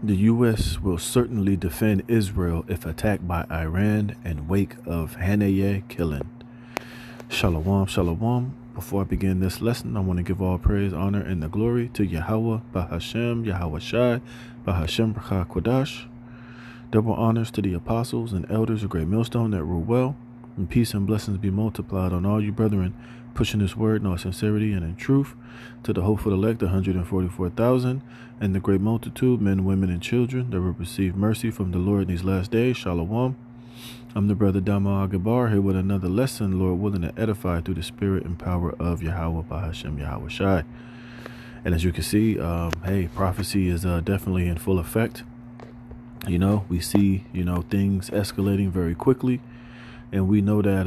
The U.S. will certainly defend Israel if attacked by Iran in wake of Haniyeh killing. Shalom, shalom. Before I begin this lesson, I want to give all praise, honor, and the glory to Yahweh, Bahashem, Yahweh Shai, Bahashem, Brachah Kodash. Double honors to the apostles and elders of Great Millstone that rule well, and peace and blessings be multiplied on all you brethren, pushing this word in all sincerity and in truth, to the hopeful elect, 144,000, and the great multitude, men, women, and children, that will receive mercy from the Lord in these last days. Shalom. I'm the brother Dama Agabar, here with another lesson, Lord willing, to edify through the spirit and power of Yahweh, Bahashem, Yahweh Shai. And as you can see, prophecy is definitely in full effect. We see, things escalating very quickly. And we know that,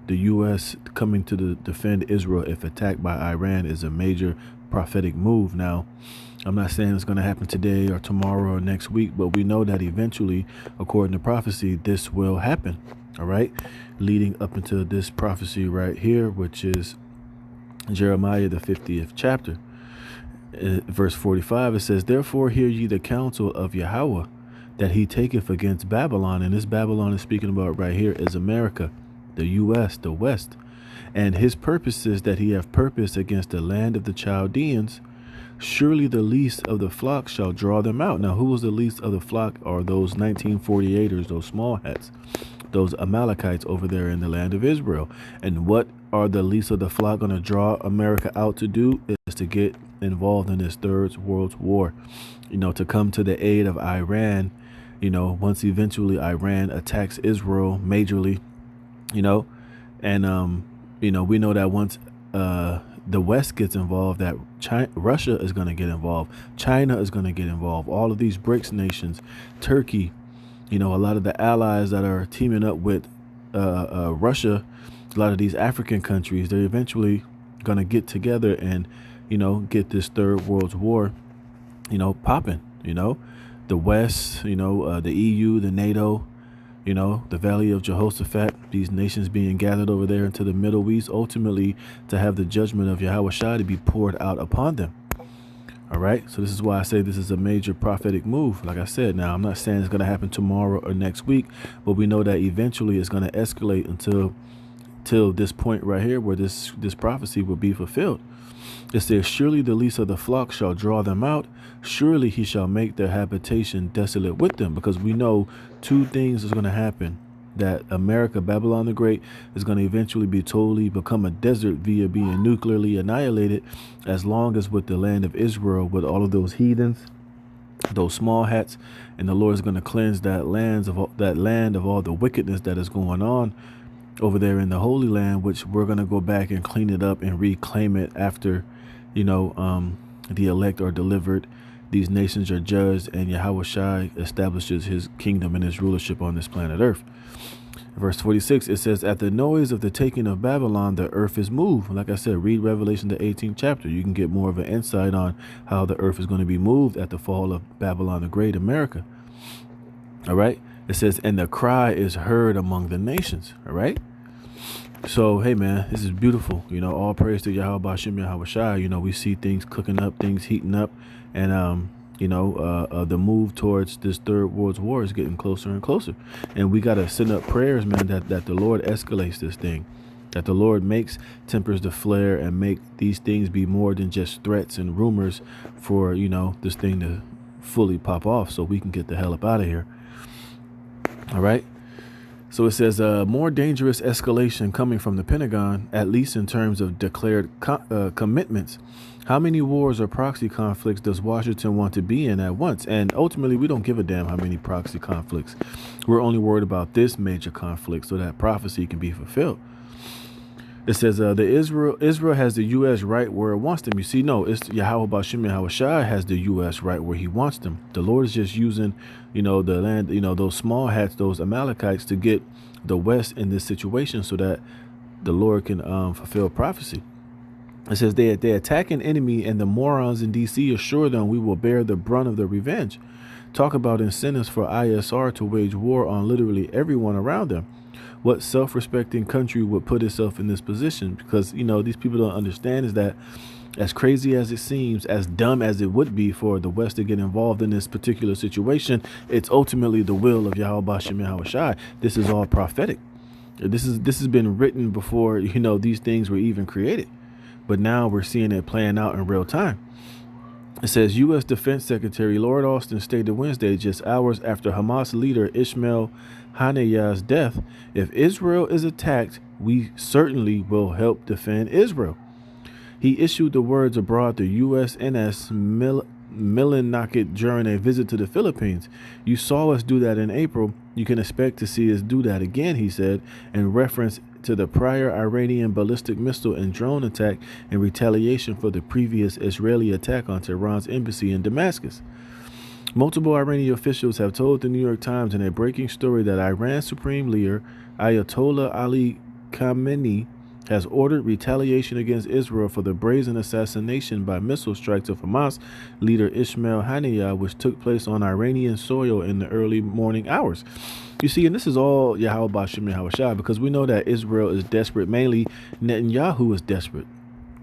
the U.S. coming to defend Israel if attacked by Iran is a major prophetic move. Now, I'm not saying it's going to happen today or tomorrow or next week, but we know that eventually, according to prophecy, this will happen. All right. Leading up into this prophecy right here, which is Jeremiah, the 50th chapter. Verse 45, it says, "Therefore hear ye the counsel of Yahweh, that he taketh against Babylon." And this Babylon is speaking about right here is America, the U.S., the West. "And his purpose is that he have purpose against the land of the Chaldeans. Surely the least of the flock shall draw them out." Now, who was the least of the flock? Are those 1948ers, those small hats, those Amalekites over there in the land of Israel. And what are the least of the flock going to draw America out to do? Is to get involved in this third world war, to come to the aid of Iran, once eventually Iran attacks Israel majorly, and, we know that once the West gets involved, that Russia is going to get involved. China is going to get involved. All of these BRICS nations, Turkey, a lot of the allies that are teaming up with Russia, a lot of these African countries, they're eventually going to get together and, get this third world war, popping, the West, the EU, the NATO, the Valley of Jehoshaphat, these nations being gathered over there into the Middle East, ultimately to have the judgment of Yahweh Shai to be poured out upon them. All right. So this is why I say this is a major prophetic move. Like I said, now I'm not saying it's going to happen tomorrow or next week, but we know that eventually it's going to escalate till this point right here where this prophecy will be fulfilled. It says, "Surely the least of the flock shall draw them out. Surely he shall make their habitation desolate with them." Because we know two things is going to happen. That America, Babylon the Great, is going to eventually become a desert via being nuclearly annihilated, as long as with the land of Israel, with all of those heathens, those small hats, and the Lord is going to cleanse that land of all the wickedness that is going on over there in the Holy Land, which we're going to go back and clean it up and reclaim it after, the elect are delivered. These nations are judged, and Yahweh Shai establishes his kingdom and his rulership on this planet Earth. Verse 46, it says, "At the noise of the taking of Babylon, the earth is moved." Like I said, read Revelation, the 18th chapter. You can get more of an insight on how the earth is going to be moved at the fall of Babylon the Great, America. All right. It says, "And the cry is heard among the nations." All right. So, hey, man, this is beautiful. All praise to Yahweh Bashim Yahweh Shai. We see things cooking up, things heating up. And, the move towards this third world war is getting closer and closer. And we got to send up prayers, man, that the Lord escalates this thing, that the Lord tempers the flare and make these things be more than just threats and rumors for, this thing to fully pop off so we can get the hell up out of here. All right. So it says more dangerous escalation coming from the Pentagon, at least in terms of declared commitments. How many wars or proxy conflicts does Washington want to be in at once? And ultimately, we don't give a damn how many proxy conflicts. We're only worried about this major conflict so that prophecy can be fulfilled. It says Israel has the U.S. right where it wants them. You see, no, it's Yahweh Bashim Yahweh Shai has the U.S. right where he wants them. The Lord is just using, the land, those small hats, those Amalekites to get the West in this situation so that the Lord can fulfill prophecy. It says they attack an enemy, and the morons in D.C. assure them we will bear the brunt of the revenge. Talk about incentives for ISR to wage war on literally everyone around them. What self-respecting country would put itself in this position? Because, these people don't understand is that As crazy as it seems, as dumb as it would be for the West to get involved in this particular situation, it's ultimately the will of Yahweh Bashem Yahweh Shai. This is all prophetic. This has been written before, these things were even created. But now we're seeing it playing out in real time. It says U.S. Defense Secretary Lord Austin stated Wednesday, just hours after Hamas leader Ismail Haniyeh's death, if Israel is attacked, we certainly will help defend Israel. He issued the words abroad to USNS Millinocket during a visit to the Philippines. You saw us do that in April. You can expect to see us do that again, he said, in reference to the prior Iranian ballistic missile and drone attack in retaliation for the previous Israeli attack on Tehran's embassy in Damascus. Multiple Iranian officials have told the New York Times in a breaking story that Iran's supreme leader, Ayatollah Ali Khamenei, has ordered retaliation against Israel for the brazen assassination by missile strikes of Hamas leader Ismail Haniyeh, which took place on Iranian soil in the early morning hours. You see, and this is all Yahweh Bashem Yahweh Shai, because we know that Israel is desperate. Mainly Netanyahu is desperate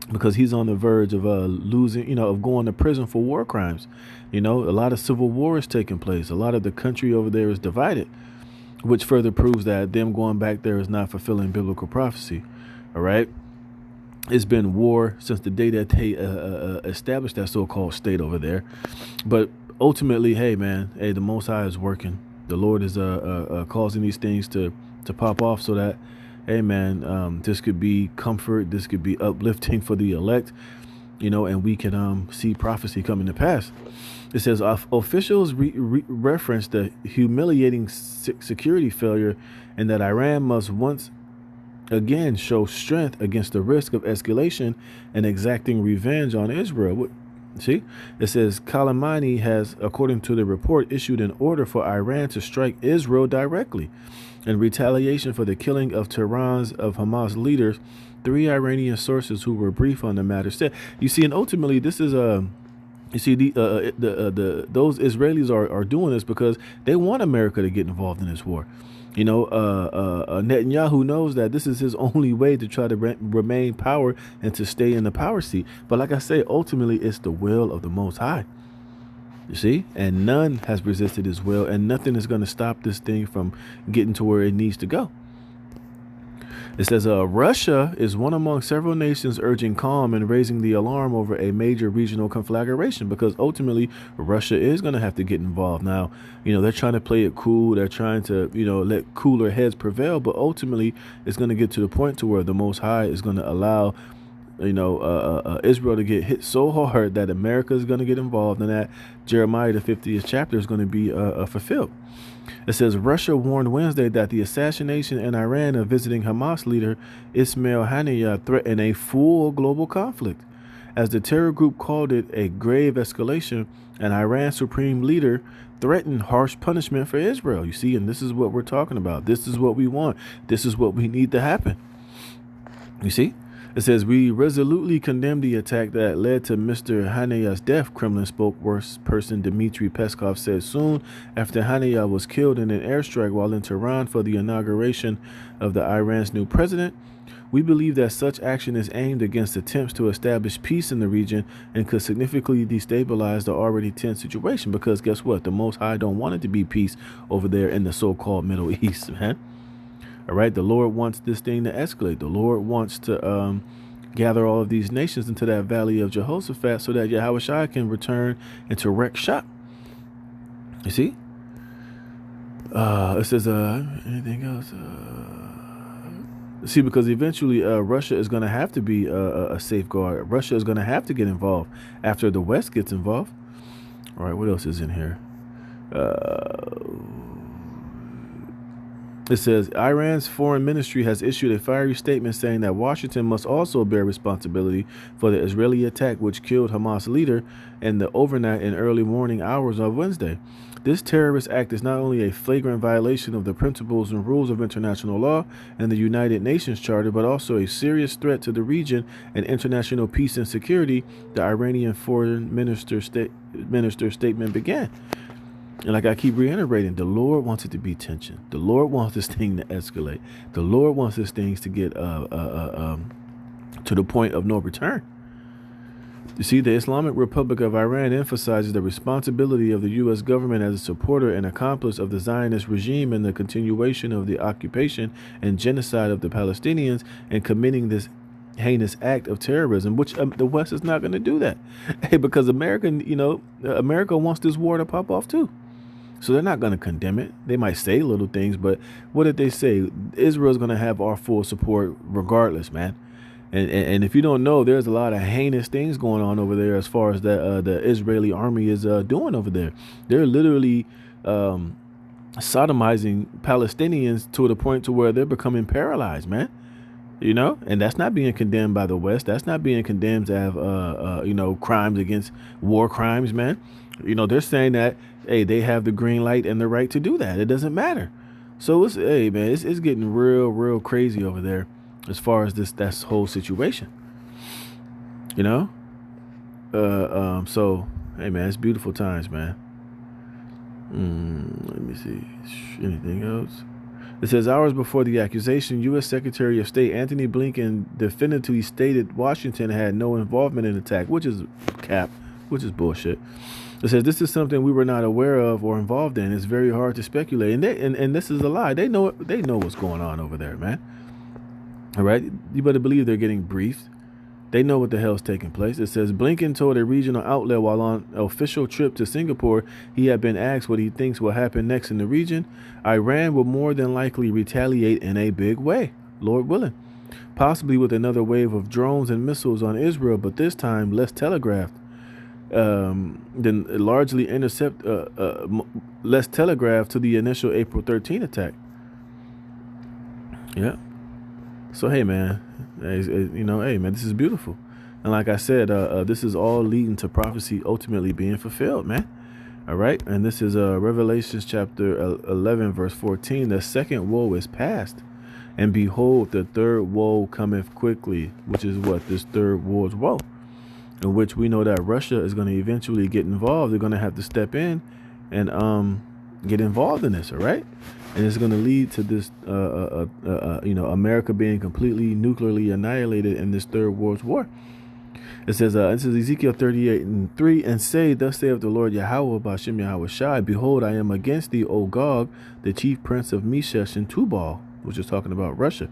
because he's on the verge of losing, of going to prison for war crimes. A lot of civil war is taking place. A lot of the country over there is divided, which further proves that them going back there is not fulfilling biblical prophecy. All right. It's been war since the day that they established that so-called state over there. But ultimately, the Most High is working. The Lord is causing these things to pop off so that, this could be comfort. This could be uplifting for the elect, and we can see prophecy coming to pass. It says officials reference the humiliating security failure and that Iran must once again show strength against the risk of escalation and exacting revenge on Israel. See, it says Khamenei has, according to the report, issued an order for Iran to strike Israel directly in retaliation for the killing of Tehran's of Hamas leaders. 3 Iranian sources who were briefed on the matter said. You see, and ultimately, this is those Israelis are doing this because they want America to get involved in this war. Netanyahu knows that this is his only way to try to remain power and to stay in the power seat. But like I say, ultimately, it's the will of the Most High. You see, and none has resisted his will, and nothing is going to stop this thing from getting to where it needs to go. It says Russia is one among several nations urging calm and raising the alarm over a major regional conflagration, because ultimately Russia is going to have to get involved. Now, they're trying to play it cool. They're trying to, let cooler heads prevail. But ultimately, it's going to get to the point to where the Most High is going to allow, Israel to get hit so hard that America is going to get involved, and that Jeremiah, the 50th chapter, is going to be fulfilled. It says Russia warned Wednesday that the assassination in Iran of visiting Hamas leader Ismail Haniyeh threatened a full global conflict, as the terror group called it a grave escalation, and Iran's supreme leader threatened harsh punishment for Israel. You see, and this is what we're talking about. This is what we want. This is what we need to happen. You see? It says, we resolutely condemn the attack that led to Mr. Haniyeh's death, Kremlin spokesperson Dmitry Peskov said soon after Haniyeh was killed in an airstrike while in Tehran for the inauguration of Iran's new president. We believe that such action is aimed against attempts to establish peace in the region and could significantly destabilize the already tense situation, because guess what? The Most High don't want it to be peace over there in the so-called Middle East, man. All right, the Lord wants this thing to escalate. The Lord wants to gather all of these nations into that valley of Jehoshaphat so that Yahweh Shai can return and to wreak shop. You see? It says, anything else? See, because eventually Russia is going to have to be a safeguard. Russia is going to have to get involved after the West gets involved. All right, what else is in here? It says Iran's foreign ministry has issued a fiery statement saying that Washington must also bear responsibility for the Israeli attack which killed Hamas leader in the overnight and early morning hours of Wednesday. This terrorist act is not only a flagrant violation of the principles and rules of international law and the United Nations Charter, but also a serious threat to the region and international peace and security, the Iranian foreign minister statement began. And like I keep reiterating, the Lord wants it to be tension. The Lord wants this thing to escalate. The Lord wants these things to get to the point of no return. You see, the Islamic Republic of Iran emphasizes the responsibility of the U.S. government as a supporter and accomplice of the Zionist regime in the continuation of the occupation and genocide of the Palestinians and committing this heinous act of terrorism, which the West is not going to do that. Hey, because America wants this war to pop off too. So they're not going to condemn it. They might say little things, but what did they say? Israel's going to have our full support regardless, man. And if you don't know, there's a lot of heinous things going on over there as far as the Israeli army is doing over there. They're literally sodomizing Palestinians to the point to where they're becoming paralyzed, man. You know, and that's not being condemned by the West. That's not being condemned as crimes against war crimes, man. You know, they're saying that, hey, they have the green light and the right to do that. It doesn't matter. So it's getting real crazy over there as far as that whole situation. You know? So hey man, it's beautiful times, man. Let me see. Anything else? It says, hours before the accusation, U.S. Secretary of State Anthony Blinken definitively stated Washington had no involvement in the attack, which is cap, which is bullshit. It says, this is something we were not aware of or involved in. It's very hard to speculate. And this is a lie. They know what's going on over there, man. All right. You better believe they're getting briefed. They know what the hell's taking place. It says Blinken told a regional outlet while on an official trip to Singapore he had been asked what he thinks will happen next in the region. Iran will more than likely retaliate in a big way, Lord willing, possibly with another wave of drones and missiles on Israel, but this time less telegraphed. Then largely less telegraphed to the initial April 13 attack. Yeah. So hey man, hey man, this is beautiful, and like I said, this is all leading to prophecy ultimately being fulfilled, man. All right, and this is Revelations chapter 11 verse 14. The second woe is past, and behold, the third woe cometh quickly, which is what this third world's woe, in which we know that Russia is going to eventually get involved. They're going to have to step in and get involved in this, all right? And it's going to lead to this, America being completely nuclearly annihilated in this third world war. It says Ezekiel 38:3, and say, thus saith the Lord Yahweh, Bashem Yahweh Shai, behold, I am against thee, O Gog, the chief prince of Meshech and Tubal, which is talking about Russia.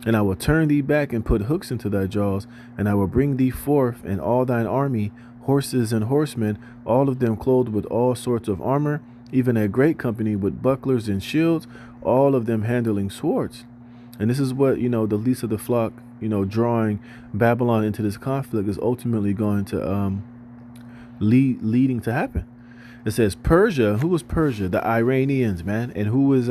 And I will turn thee back and put hooks into thy jaws, and I will bring thee forth and all thine army, horses and horsemen, all of them clothed with all sorts of armor, even a great company with bucklers and shields, all of them handling swords. And this is what, the least of the flock, drawing Babylon into this conflict is ultimately going to leading to happen. It says Persia. Who was Persia? The Iranians, man. And who was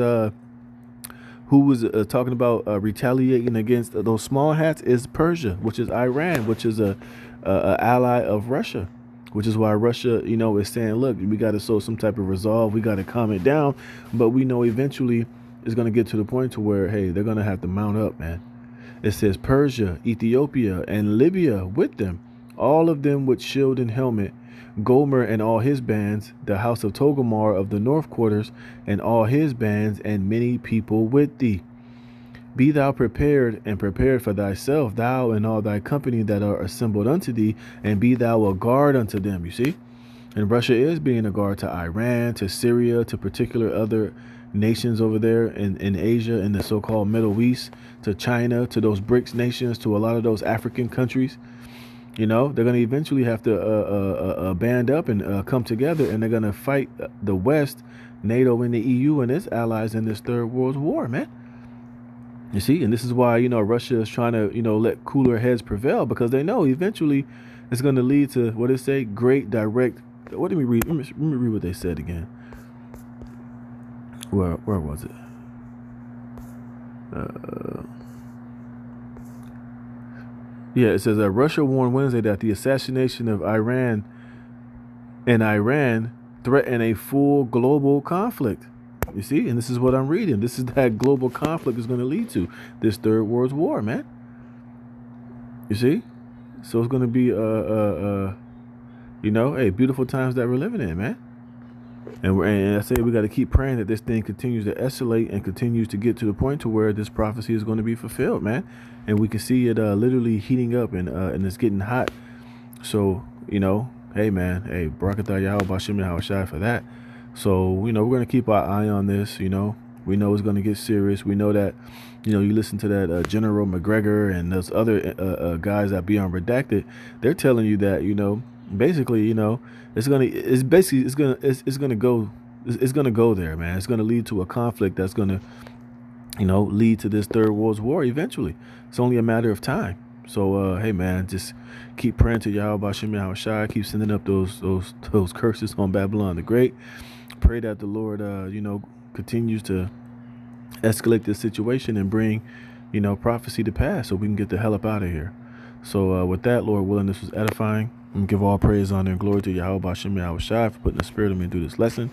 talking about retaliating against those small hats is Persia, which is Iran, which is a ally of Russia. Which is why Russia, is saying, look, we got to show some type of resolve. We got to calm it down. But we know eventually it's going to get to the point to where, hey, they're going to have to mount up, man. It says Persia, Ethiopia, and Libya with them, all of them with shield and helmet, Gomer and all his bands, the house of Togomar of the north quarters, and all his bands, and many people with thee. Be thou prepared and prepared for thyself, thou and all thy company that are assembled unto thee, and be thou a guard unto them. You see? And Russia is being a guard to Iran, to Syria, to particular other nations over there in Asia, in the so-called Middle East, to China, to those BRICS nations, to a lot of those African countries. They're going to eventually have to band up and come together, and they're going to fight the West, NATO, and the EU and its allies in this third world war, man. You see, and this is why, Russia is trying to, let cooler heads prevail, because they know eventually it's going to lead to, what it say, great direct. What did we read? Let me read what they said again. Where was it? Yeah, it says that Russia warned Wednesday that the assassination of Iran threaten a full global conflict. You see, and this is what I'm reading. This is that global conflict is going to lead to this third world war, man. You see, so it's going to be hey, beautiful times that we're living in, man. And I say we got to keep praying that this thing continues to escalate and continues to get to the point to where this prophecy is going to be fulfilled, man. And we can see it literally heating up and it's getting hot So, hey man, hey, Barakatah Yahweh Bashim Yahweh Shai for that. So, we're gonna keep our eye on this. We know it's gonna get serious. We know that, you listen to that General McGregor and those other guys that be on redacted. They're telling you that, basically, it's gonna go. It's gonna go there, man. It's gonna lead to a conflict that's gonna, lead to this third world war eventually. It's only a matter of time. So, hey man, just keep praying to Yahweh Bashim Yahweh Shai. Keep sending up those curses on Babylon the Great. Pray that the Lord, continues to escalate this situation and bring, prophecy to pass, so we can get the hell up out of here. So, with that, Lord willing, this was edifying. And give all praise, honor, and glory to Yahweh Bashim Yahweh Shai for putting the spirit of me through this lesson.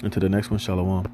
And to the next one, Shalom.